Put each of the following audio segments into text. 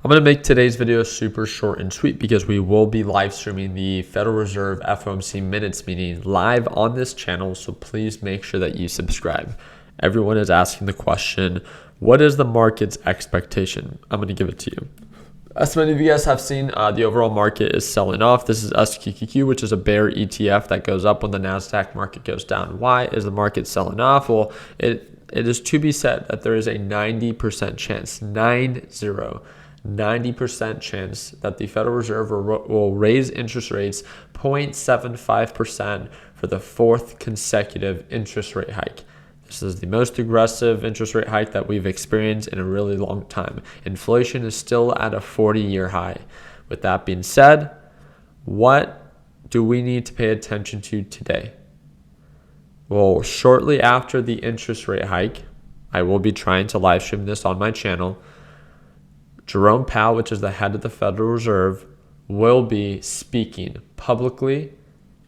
I'm going to make today's video super short and sweet because we will be live streaming the Federal Reserve FOMC minutes meeting live on this channel. So please make sure that you subscribe. Everyone is asking the question, what is the market's expectation? I'm going to give it to you. As many of you guys have seen, the overall market is selling off. This is SQQQ, which is a bear ETF that goes up when the NASDAQ market goes down. Why is the market selling off? Well, it is to be said that there is a 90% chance, 90% chance that the Federal Reserve will raise interest rates 0.75% for the fourth consecutive interest rate hike. This is the most aggressive interest rate hike that we've experienced in a really long time. Inflation is still at a 40-year high. With that being said, what do we need to pay attention to today? Well, shortly after the interest rate hike, I will be trying to live stream this on my channel. Jerome Powell, which is the head of the Federal Reserve, will be speaking publicly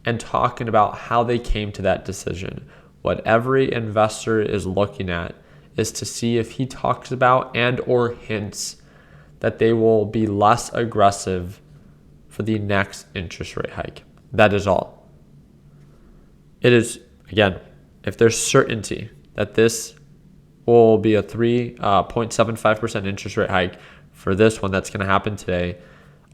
and talking about how they came to that decision. What every investor is looking at is to see if he talks about and or hints that they will be less aggressive for the next interest rate hike. That is all. It is, again, if there's certainty that this will be a 3.75% interest rate hike for this one that's going to happen today,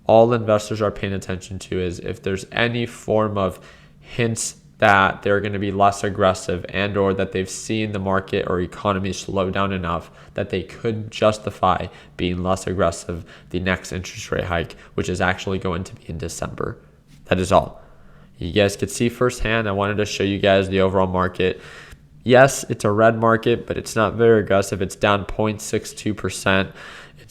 all investors are paying attention to is if there's any form of hints that they're going to be less aggressive and or that they've seen the market or economy slow down enough that they could justify being less aggressive the next interest rate hike, which is actually going to be in December. That is all. You guys could see firsthand. I wanted to show you guys the overall market. Yes, it's a red market, but it's not very aggressive. It's down 0.62%.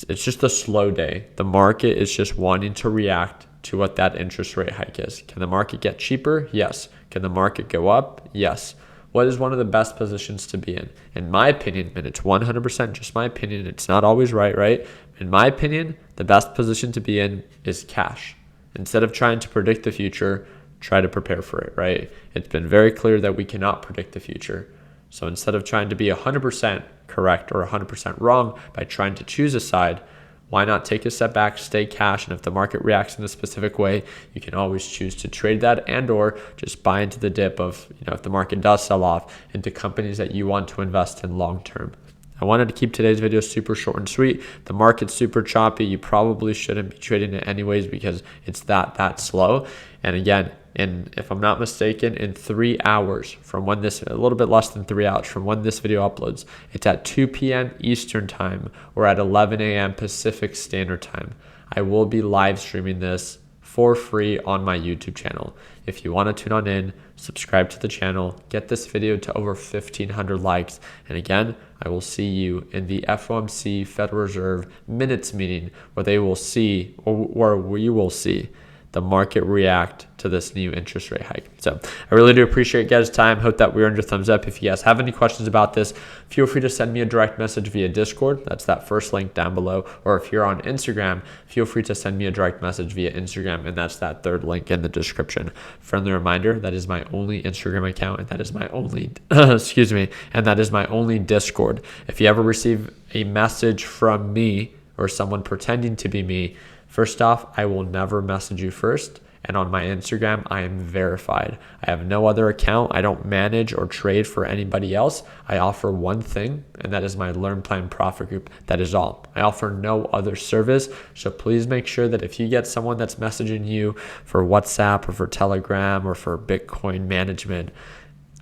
It's just a slow day. The market is just wanting to react to what that interest rate hike is. Can the market get cheaper? Yes. Can the market go up? Yes. What is one of the best positions to be in? In my opinion, and it's 100% just my opinion, it's not always right? In my opinion, the best position to be in is cash. Instead of trying to predict the future, try to prepare for it, right? It's been very clear that we cannot predict the future. So instead of trying to be 100% correct or 100% wrong by trying to choose a side, why not take a step back, stay cash, and if the market reacts in a specific way, you can always choose to trade that and or just buy into the dip of, if the market does sell off, into companies that you want to invest in long term. I wanted to keep today's video super short and sweet. The market's super choppy. You probably shouldn't be trading it anyways because it's that slow. And again, if I'm not mistaken, in 3 hours from when this, a little bit less than 3 hours from when this video uploads, it's at 2 p.m. Eastern time or at 11 a.m. Pacific Standard Time. I will be live streaming this for free on my YouTube channel. If you want to tune on in, subscribe to the channel, get this video to over 1,500 likes. And again, I will see you in the FOMC Federal Reserve minutes meeting where we will see the market react to this new interest rate hike. So I really do appreciate you guys' time. Hope that we earned your thumbs up. If you guys have any questions about this, feel free to send me a direct message via Discord. That's that first link down below. Or if you're on Instagram, feel free to send me a direct message via Instagram, and that's that third link in the description. Friendly reminder, that is my only Instagram account, and that is my only, and that is my only Discord. If you ever receive a message from me or someone pretending to be me, first off, I will never message you first. And on my Instagram, I am verified. I have no other account. I don't manage or trade for anybody else. I offer one thing, and that is my Learn Plan Profit Group. That is all. I offer no other service. So please make sure that if you get someone that's messaging you for WhatsApp or for Telegram or for Bitcoin management,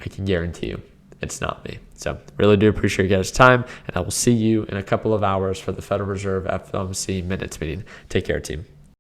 I can guarantee you it's not me. So really do appreciate you guys' time, and I will see you in a couple of hours for the Federal Reserve FOMC minutes meeting. Take care, team.